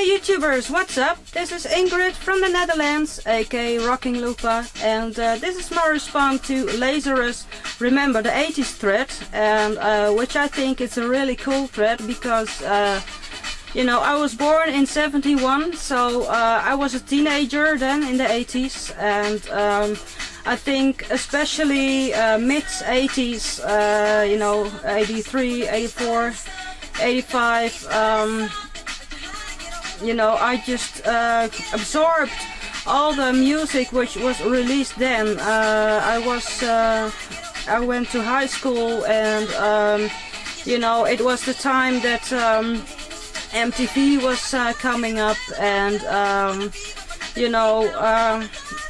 Hey YouTubers, what's up? This is Ingrid from the Netherlands, aka Rocking Lupa, and this is my response to Lazerrus Remember the 80s thread, and which I think is a really cool thread because you know, I was born in 71, so I was a teenager then in the 80s, and I think especially mid 80s, you know, 83, 84, 85, you know, I just absorbed all the music which was released then. I went to high school, and you know, it was the time that MTV was coming up, and you know,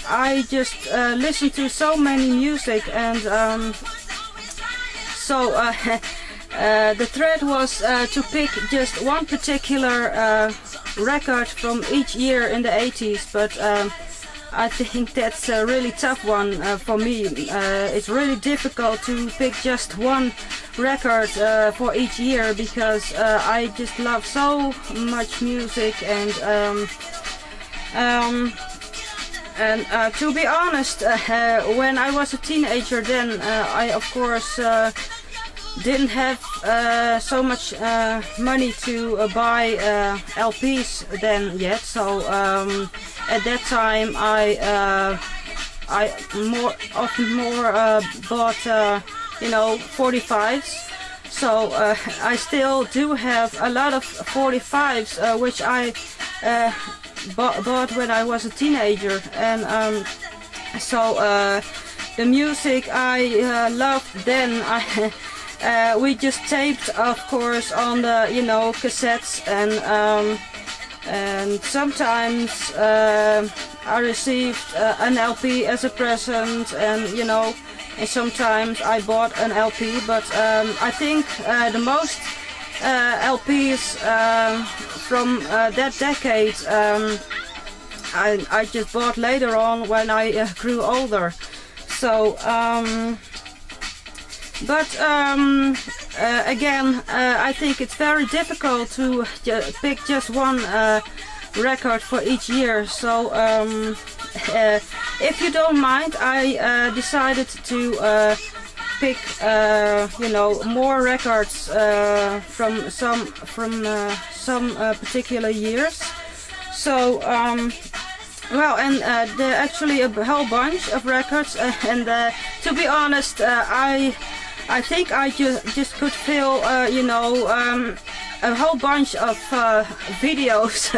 I just listened to so many music, and so the thread was to pick just one particular record from each year in the 80s, but I think that's a really tough one for me. It's really difficult to pick just one record for each year because I just love so much music, and to be honest, when I was a teenager then, I of course didn't have so much money to buy LPs then yet, so at that time I often bought you know, 45s. So I still do have a lot of 45s which I bought when I was a teenager, and so the music I loved then, we just taped, of course, on the, you know, cassettes, and sometimes I received an LP as a present, and you know, and sometimes I bought an LP, but I think the most LPs from that decade I just bought later on when I grew older. So but again, I think it's very difficult to pick just one record for each year. So if you don't mind, I decided to pick you know, more records from some particular years. So well, and there are actually a whole bunch of records, and to be honest, I think I just could fill, you know, a whole bunch of videos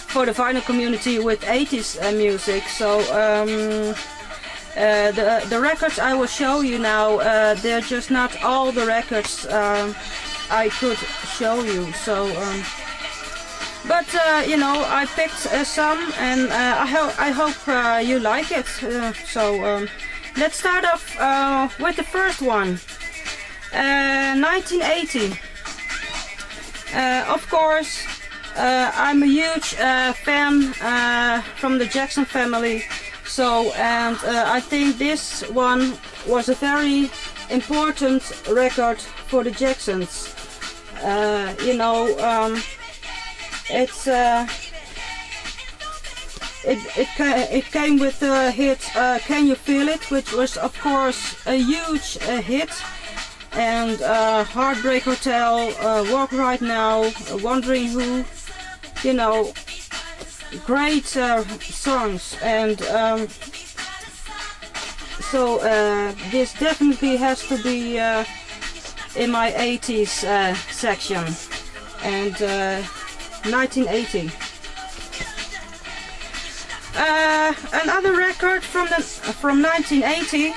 for the vinyl community with 80s music. So the records I will show you now, they're just not all the records I could show you. So, but you know, I picked some, and I hope you like it. So let's start off with the first one. 1980. Of course, I'm a huge fan from the Jackson family, so, and I think this one was a very important record for the Jacksons. You know, it came with the hit "Can You Feel It," which was of course a huge hit. And Heartbreak Hotel, Walk Right Now, Wondering Who, you know, great songs. And so this definitely has to be in my 80s section. And 1980. Another record from 1980.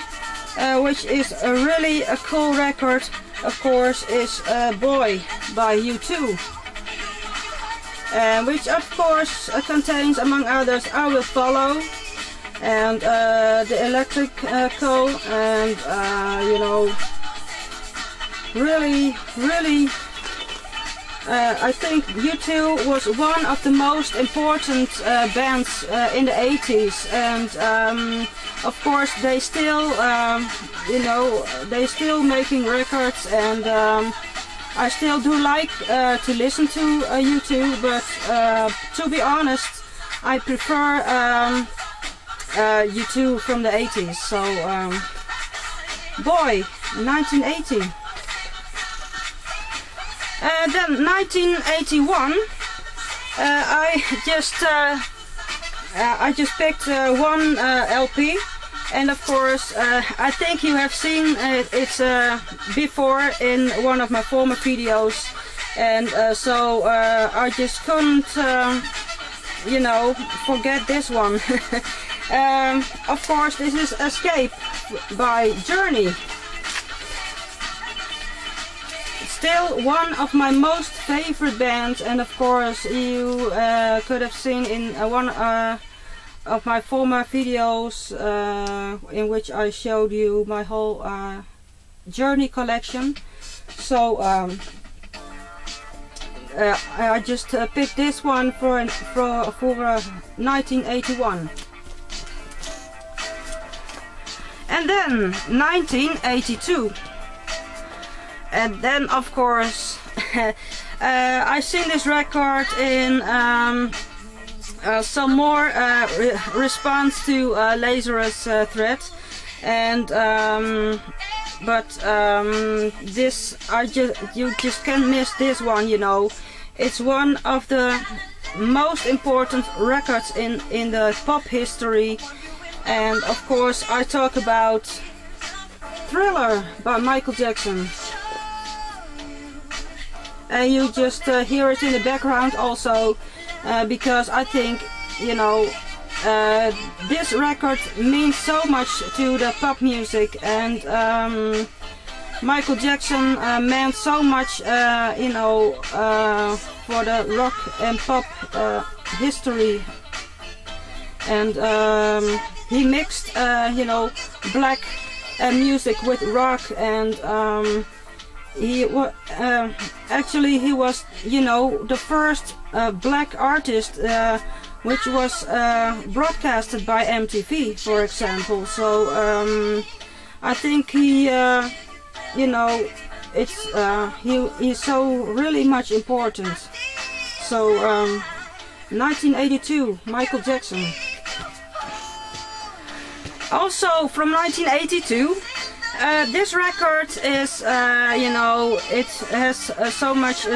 Which is really a cool record, of course, is Boy by U2, which of course contains, among others, I Will Follow, and The Electrical, and you know, really I think U2 was one of the most important bands in the 80s, and of course they still, you know, they still making records, and I still do like to listen to U2, but to be honest, I prefer U2 from the 80s. So, Boy, 1980. Then 1981, I just picked one LP, and of course I think you have seen it before in one of my former videos, and so I just couldn't you know, forget this one. Of course, this is Escape by Journey. Still one of my most favorite bands, and of course you could have seen in one of my former videos in which I showed you my whole Journey collection. So I just picked this one for 1981. And then 1982. And then of course I seen this record in some more response to Lazerrus thread, and this you just can't miss this one, you know. It's one of the most important records in the pop history, and of course I talk about Thriller by Michael Jackson. And you just hear it in the background also, because I think, you know, this record means so much to the pop music, and Michael Jackson meant so much, you know, for the rock and pop history. And he mixed, you know, black music with rock, and actually he was, you know, the first black artist which was broadcasted by MTV, for example. So I think he, you know, it's he's so really much important. So 1982, Michael Jackson. Also from 1982. This record is, you know, it has so much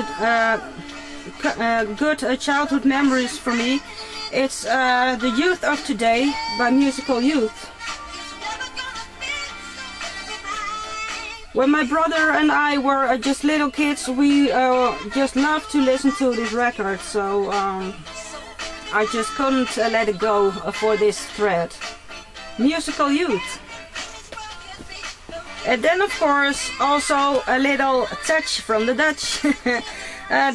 good childhood memories for me. It's The Youth of Today by Musical Youth. When my brother and I were just little kids, we just loved to listen to this record, so I just couldn't let it go for this thread. Musical Youth. And then of course also a little touch from the Dutch.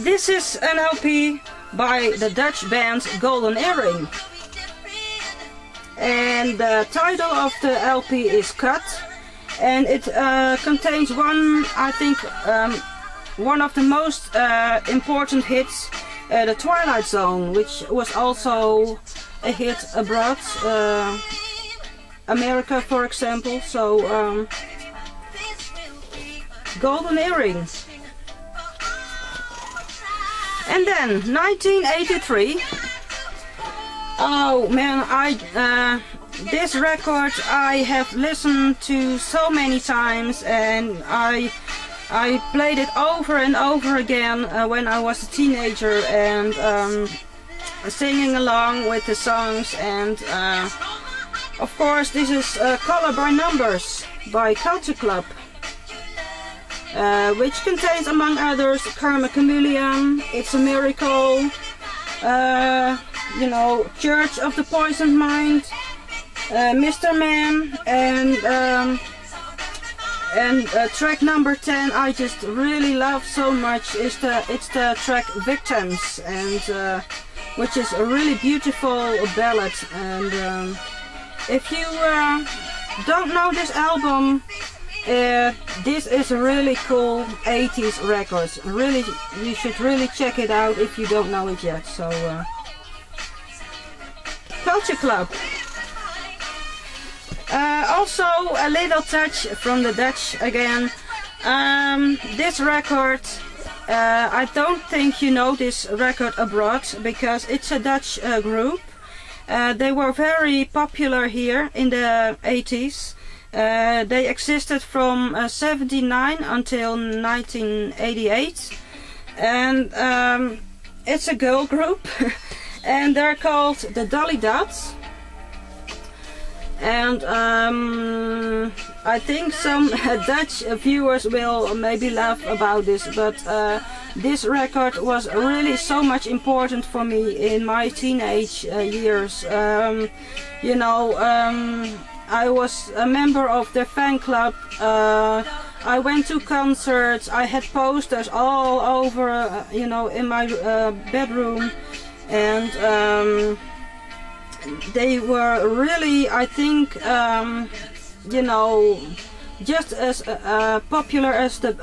This is an LP by the Dutch band Golden Earring. And the title of the LP is Cut. And it contains one, I think, one of the most important hits, The Twilight Zone, which was also a hit abroad, America for example. So Golden Earring. And then 1983. Oh man, this record I have listened to so many times, and I played it over and over again when I was a teenager, and singing along with the songs. And of course this is Color by Numbers by Culture Club. Which contains, among others, Karma Chameleon, It's a Miracle, you know, Church of the Poisoned Mind, Mr. Man, and track number 10 I just really love so much. It's the track Victims, and which is a really beautiful ballad. And if you don't know this album, this is a really cool 80s record. Really, you should really check it out if you don't know it yet. So Culture Club. Also a little touch from the Dutch again. This record I don't think you know this record abroad, because it's a Dutch group. They were very popular here in the 80s. They existed from 79 until 1988, and it's a girl group and they're called the Dolly Dots. And I think some Dutch viewers will maybe laugh about this, but this record was really so much important for me in my teenage years. You know, I was a member of the fan club. I went to concerts. I had posters all over, you know, in my bedroom, and they were really, I think, you know, just as popular as the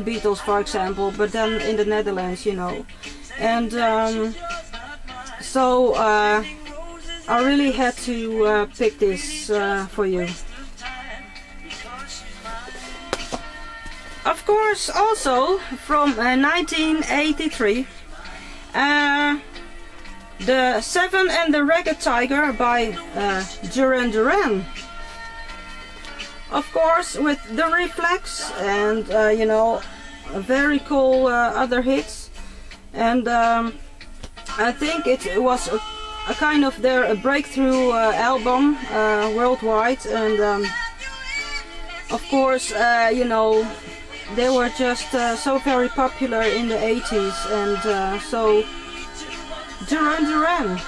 Beatles, for example, but then in the Netherlands, you know. And so I really had to pick this for you. Of course, also from 1983, the Seven and the Ragged Tiger by Duran Duran. Of course, with the Reflex and you know, very cool other hits. And I think it was a kind of their breakthrough album worldwide. And of course, you know, they were just so very popular in the 80s, and so Duran Duran.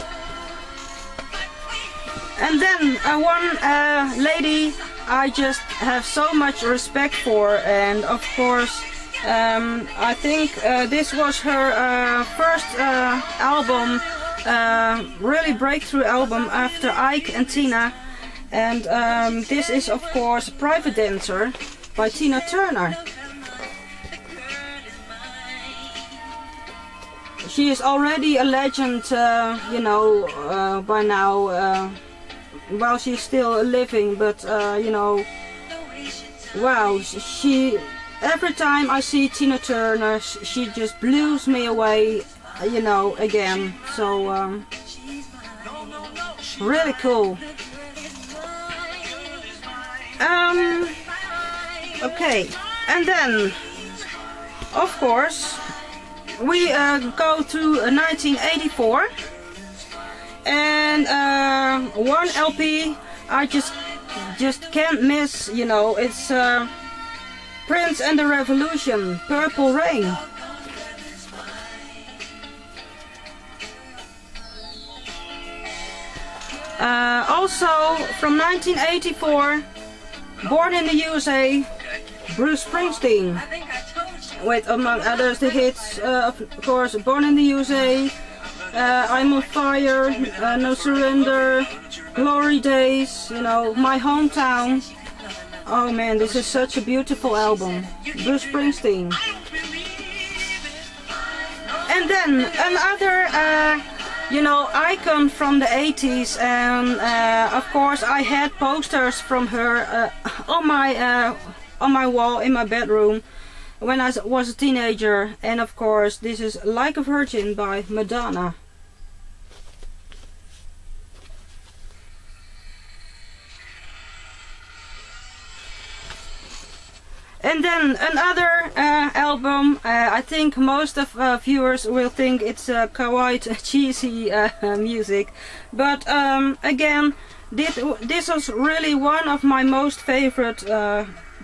And then one lady I just have so much respect for, and of course I think this was her first album, really breakthrough album after Ike and Tina, and this is of course Private Dancer by Tina Turner. She is already a legend, you know, by now, while she's still living, but you know, wow, she, every time I see Tina Turner, she just blows me away, you know, again. So really cool. Okay, and then of course we go to 1984, and one LP I just can't miss, you know, it's Prince and the Revolution, Purple Rain. Also from 1984, Born in the USA, Bruce Springsteen, with among others the hits, of course, Born in the USA, I'm on Fire, No Surrender, Glory Days, you know, My Hometown. Oh man, this is such a beautiful album, Bruce Springsteen. And then another, you know, icon from the 80s, and of course I had posters from her on my wall in my bedroom when I was a teenager, and of course this is Like a Virgin by Madonna. And then another album, I think most of viewers will think it's quite cheesy music, but again, this was really one of my most favorite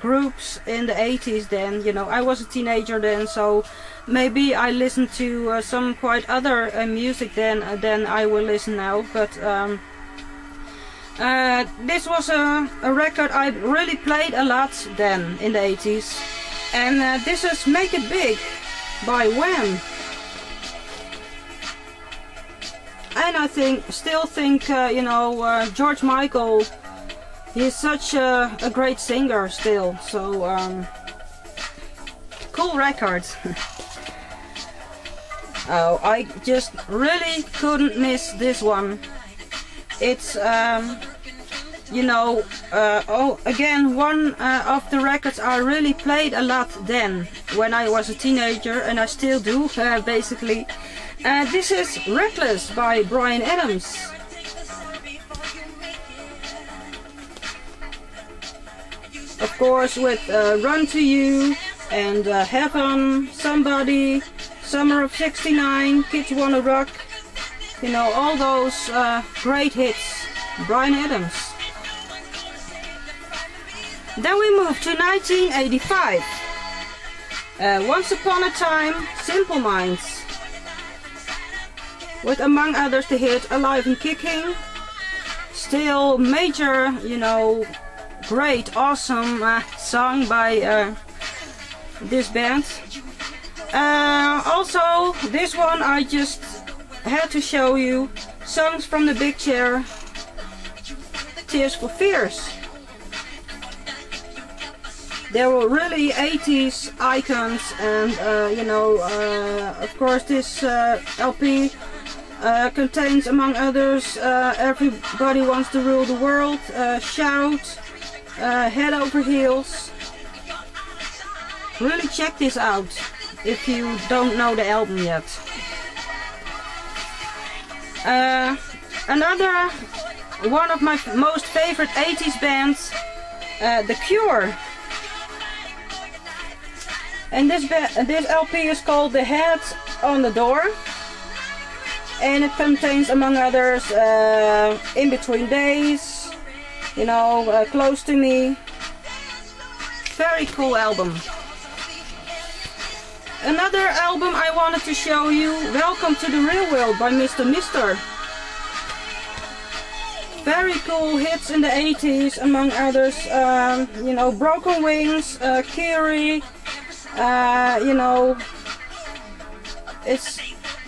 groups in the 80s then. You know, I was a teenager then, so maybe I listened to some quite other music then than I will listen now, but this was a record I really played a lot then in the 80s, and this is Make It Big by Wham. And I still think, you know, George Michael, he's such a great singer still, so cool record. Oh, I just really couldn't miss this one. It's you know, again, one of the records I really played a lot then, when I was a teenager, and I still do, basically. This is Reckless by Bryan Adams. Of course, with Run to You and Heaven, Somebody, Summer of '69, Kids Wanna Rock, you know, all those great hits. Bryan Adams. Then we move to 1985. Once Upon a Time, Simple Minds. With, among others, the hit Alive and Kicking. Still major, you know, great, awesome song by this band. Also, this one I just had to show you. Songs from the Big Chair, Tears for Fears. They were really 80s icons, and you know, of course this LP contains, among others, Everybody Wants to Rule the World, Shout, Head Over Heels. Really check this out if you don't know the album yet. Another one of my most favorite 80s bands, The Cure. And this LP is called The Head on the Door. And it contains, among others, In Between Days, you know, Close to Me. Very cool album. Another album I wanted to show you, Welcome to the Real World by Mr. Mister. Very cool hits in the 80s, among others, you know, Broken Wings, Kiri, you know, it's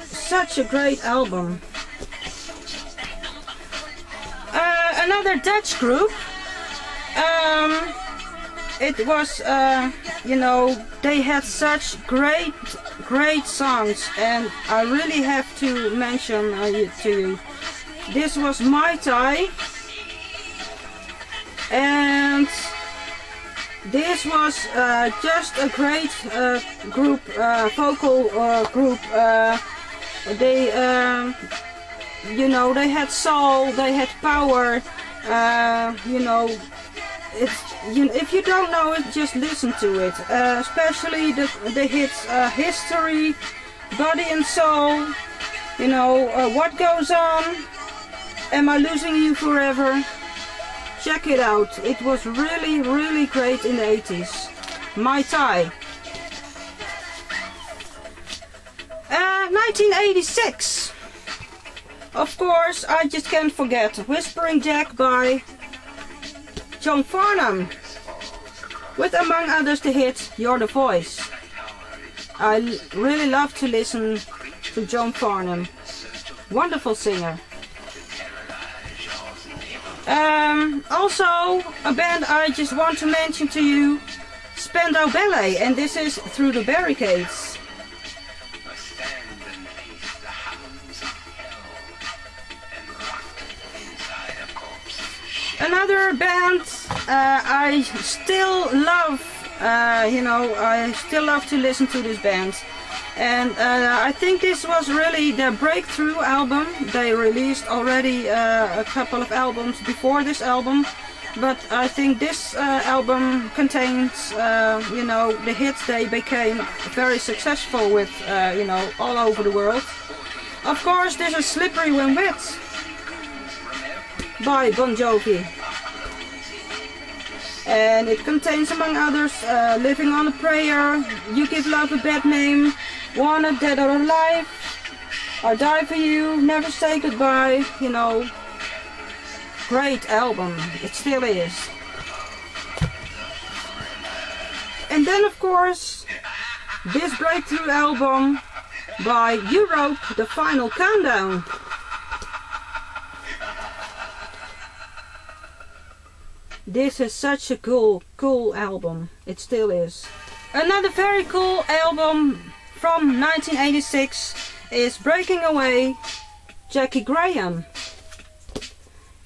such a great album. Another Dutch group, it was, you know, they had such great songs, and I really have to mention to you. This was Mai Tai, and this was just a great group, vocal group. They, you know, they had soul, they had power. You know, if you don't know it, just listen to it. Especially the hits History, Body and Soul. You know, What Goes On, Am I Losing You Forever? Check it out. It was really great in the 80s. Mai Tai. 1986. Of course, I just can't forget Whispering Jack by John Farnham. With, among others, the hit You're the Voice. I really love to listen to John Farnham. Wonderful singer. Also, a band I just want to mention to you, Spandau Ballet, and this is Through the Barricades. Another band I still love, you know, I still love to listen to this band. And I think this was really their breakthrough album. They released already a couple of albums before this album, but I think this album contains, you know, the hits they became very successful with, you know, all over the world. Of course, this is Slippery When Wet by Bon Jovi. And it contains, among others, Living on a Prayer, You Give Love a Bad Name, Wanted, Dead or Alive, I'll Die for You, Never Say Goodbye. You know, great album, it still is. And then, of course, this breakthrough album by Europe, The Final Countdown. This is such a cool album, it still is. Another very cool album from 1986 is Breaking Away, Jackie Graham.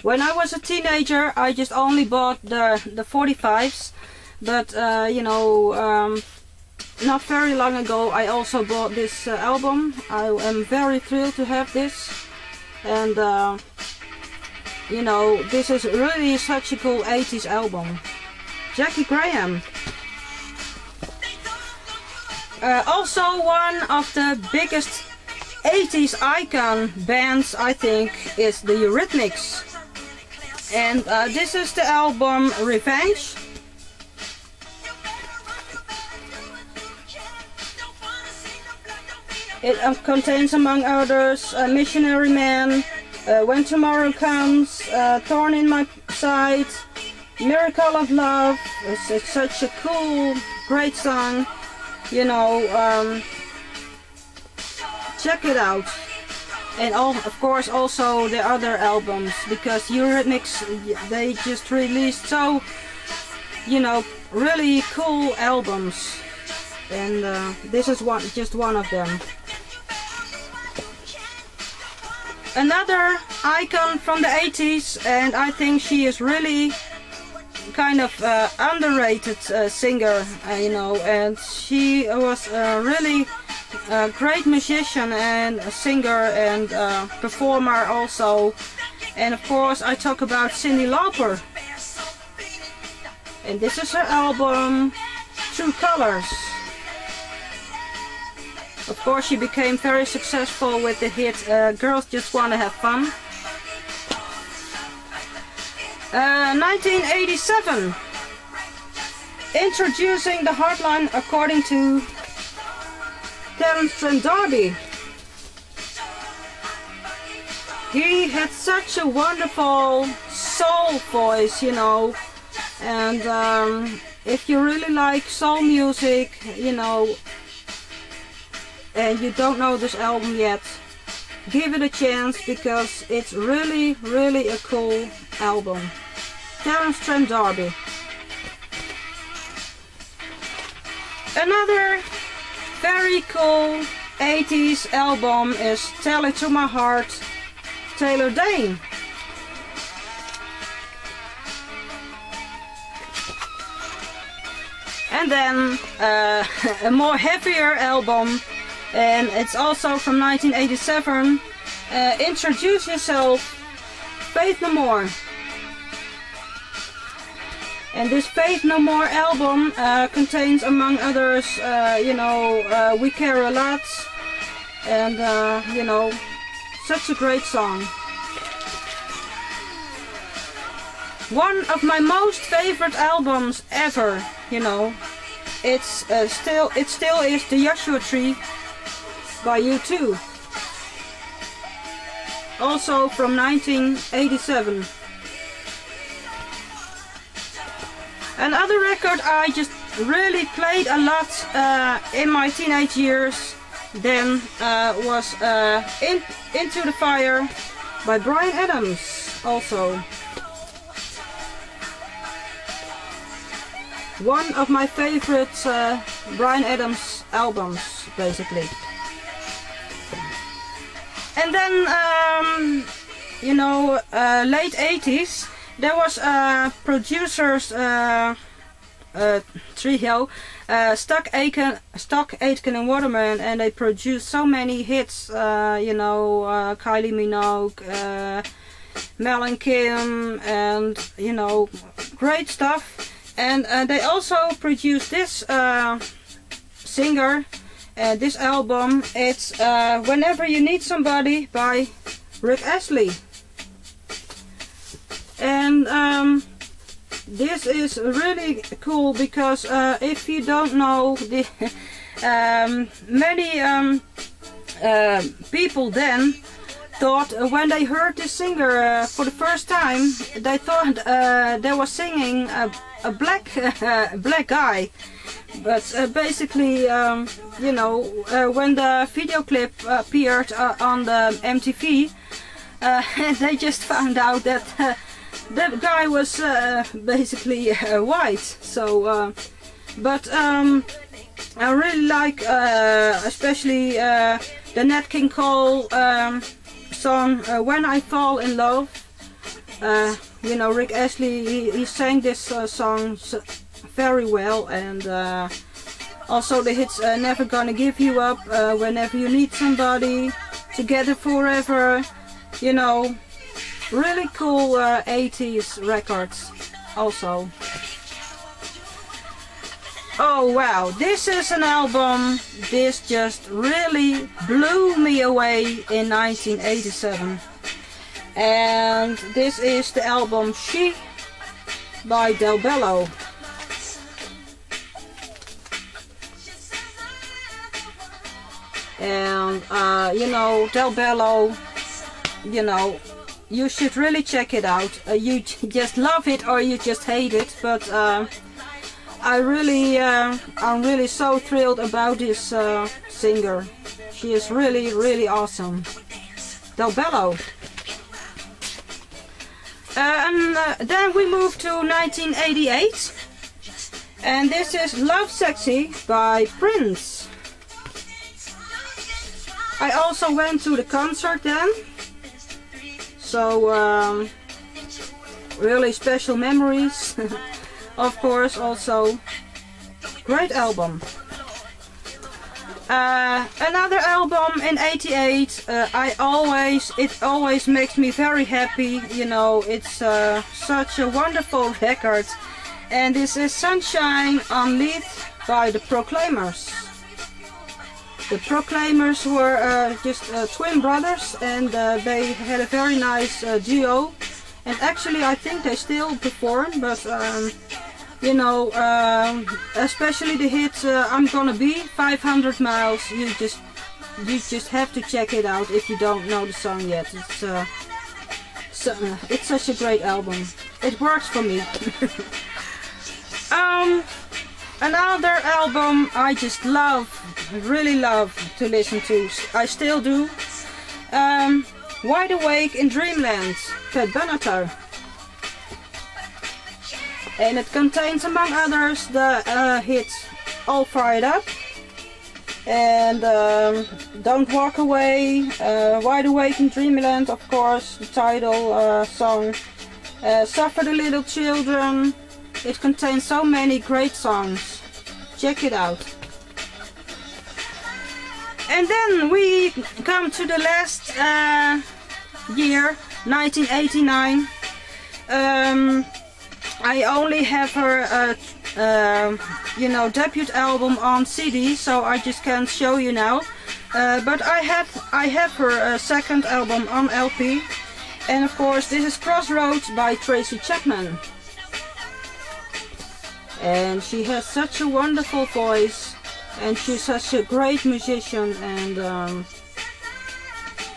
When I was a teenager, I just only bought the 45s, but you know, not very long ago I also bought this album. I am very thrilled to have this, and you know, this is really such a cool 80s album. Jackie Graham. Also one of the biggest 80s icon bands, I think, is the Eurythmics. And this is the album Revenge. It contains, among others, Missionary Man, When Tomorrow Comes, Thorn in My Side, Miracle of Love. It's such a cool, great song. You know, check it out. And of course also the other albums, because Eurythmics, they just released so, you know, really cool albums. And this is just one of them. Another icon from the 80s, and I think she is really kind of underrated singer, you know, and she was really a great musician and a singer and performer also. And of course I talk about Cyndi Lauper. And this is her album True Colors. Of course she became very successful with the hit Girls Just Wanna Have Fun. 1987. Introducing the Hardline according to Terence Trent D'Arby. He had such a wonderful soul voice, you know, and if you really like soul music, you know, and you don't know this album yet, give it a chance, because it's really, really a cool album. Terence Trent D'Arby. Another very cool 80s album is Tell It To My Heart, Taylor Dayne. And then a more heavier album, and it's also from 1987, Introduce Yourself, Faith No More. And this Faith No More album contains, among others, you know, We Care A Lot, and you know, such a great song. One of my most favorite albums ever, you know, it still is The Joshua Tree by U2, also from 1987. Another record I just really played a lot in my teenage years then was Into the Fire by Bryan Adams, also. One of my favorite Bryan Adams albums, basically. And then, you know, late 80s, there was a producer's trio, Stock Aitken and Waterman, and they produced so many hits, you know, Kylie Minogue, Mel and Kim, and, you know, great stuff. And they also produced this singer, this album. It's Whenever You Need Somebody by Rick Astley. And this is really cool, because if you don't know, the many people then thought, when they heard this singer for the first time, they thought they were singing a black black guy. But basically, you know, when the video clip appeared on the MTV, they just found out that that guy was basically white. So, but I really like especially the Nat King Cole song When I Fall in Love. You know, Rick Astley, he sang this song very well, and also the hits Never Gonna Give You Up, Whenever You Need Somebody, Together Forever, you know, really cool 80s records also. Oh wow, this is an album, this just really blew me away in 1987. And this is the album She by Del Bello. And you know, Del Bello, you know, you should really check it out. You just love it or you just hate it, but I'm really so thrilled about this singer. She is really, really awesome. Del Bello. And then we move to 1988. And this is Love Sexy by Prince. I also went to the concert then. So really special memories. Of course, also great album. Another album in '88. It always makes me very happy. You know, it's such a wonderful record. And this is Sunshine on Lead by the Proclaimers. The Proclaimers were just twin brothers, and they had a very nice duo. And actually, I think they still perform, but you know, especially the hit I'm Gonna Be 500 Miles, you just have to check it out if you don't know the song yet. It's such a great album. It works for me. Another album I just love, really love to listen to, I still do. Wide Awake in Dreamland, Pat Benatar. And it contains, among others, the hits All Fired Up and Don't Walk Away, Wide Awake in Dreamland, of course, the title song, Suffer the Little Children. It contains so many great songs. Check it out. And then we come to the last year, 1989. I only have her, you know, debut album on CD, so I just can't show you now. But I have her second album on LP, and of course this is Crossroads by Tracy Chapman. And she has such a wonderful voice, and she's such a great musician, and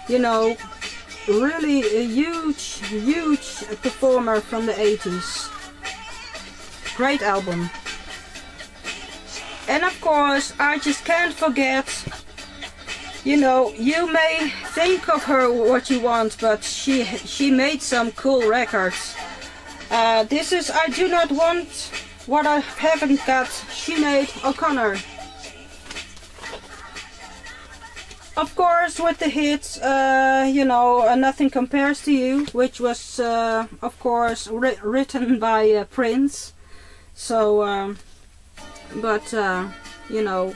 you know, really a huge performer from the 80s. Great album. And of course, I just can't forget, you know, you may think of her what you want, but she made some cool records. This is I Do Not Want What I Haven't Got, Sinead O'Connor. Of course, with the hits, you know, Nothing Compares to You, which was, of course, written by Prince. So, but, you know,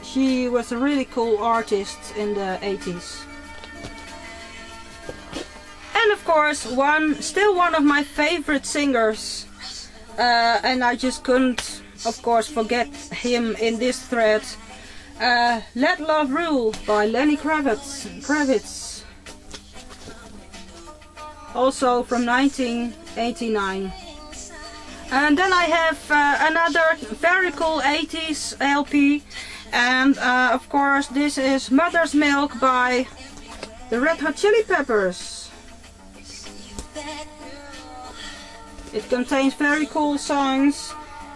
she was a really cool artist in the 80s. And of course, still one of my favorite singers, and I just couldn't, of course, forget him in this thread. Let Love Rule by Lenny Kravitz. Also from 1989. And then I have another very cool 80s LP, and of course this is Mother's Milk by the Red Hot Chili Peppers. It contains very cool songs,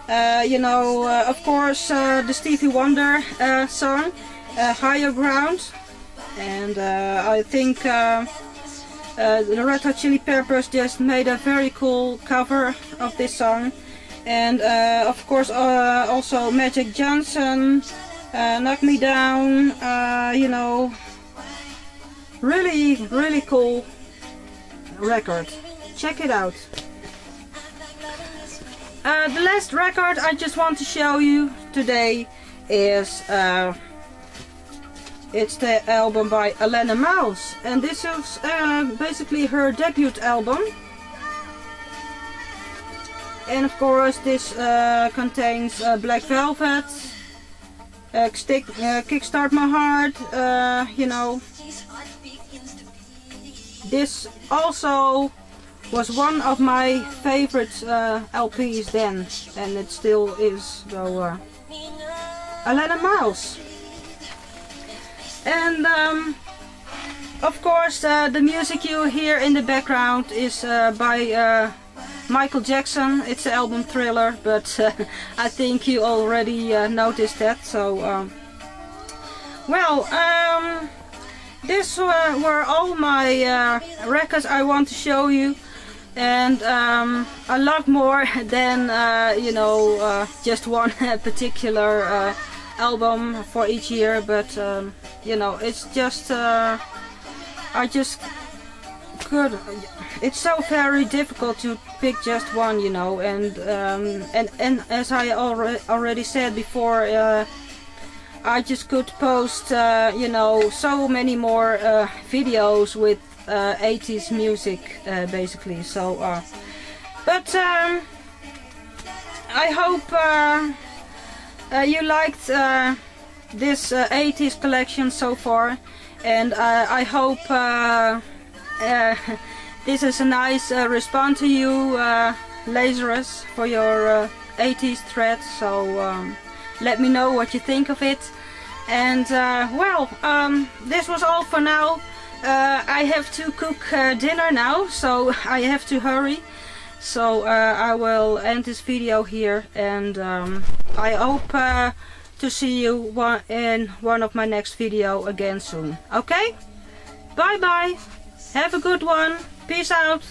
you know, of course the Stevie Wonder song, Higher Ground, and I think the Red Hot Chili Peppers just made a very cool cover of this song. And of course also Magic Johnson, Knock Me Down, you know, really cool record. Check it out. The last record I just want to show you today is it's the album by Alana Miles, and this is basically her debut album. And of course this contains Black Velvet, Kickstart My Heart, you know. This also was one of my favorite LPs then, and it still is, so Alana Miles. And of course the music you hear in the background is by Michael Jackson. It's the album Thriller, but I think you already noticed that. So well, these were all my records I want to show you, and a lot more than you know, just one particular album for each year, but you know, it's just I just could. It's so very difficult to pick just one, you know, and as I already said before, I just could post you know, so many more videos with 80s music basically. So but I hope you liked this 80s collection so far, and I hope this is a nice response to you, Lazerrus, for your 80s thread. So let me know what you think of it. And well, this was all for now. I have to cook dinner now, so I have to hurry. So I will end this video here, and I hope to see you in one of my next video again soon. Okay? Bye bye. Have a good one. Peace out.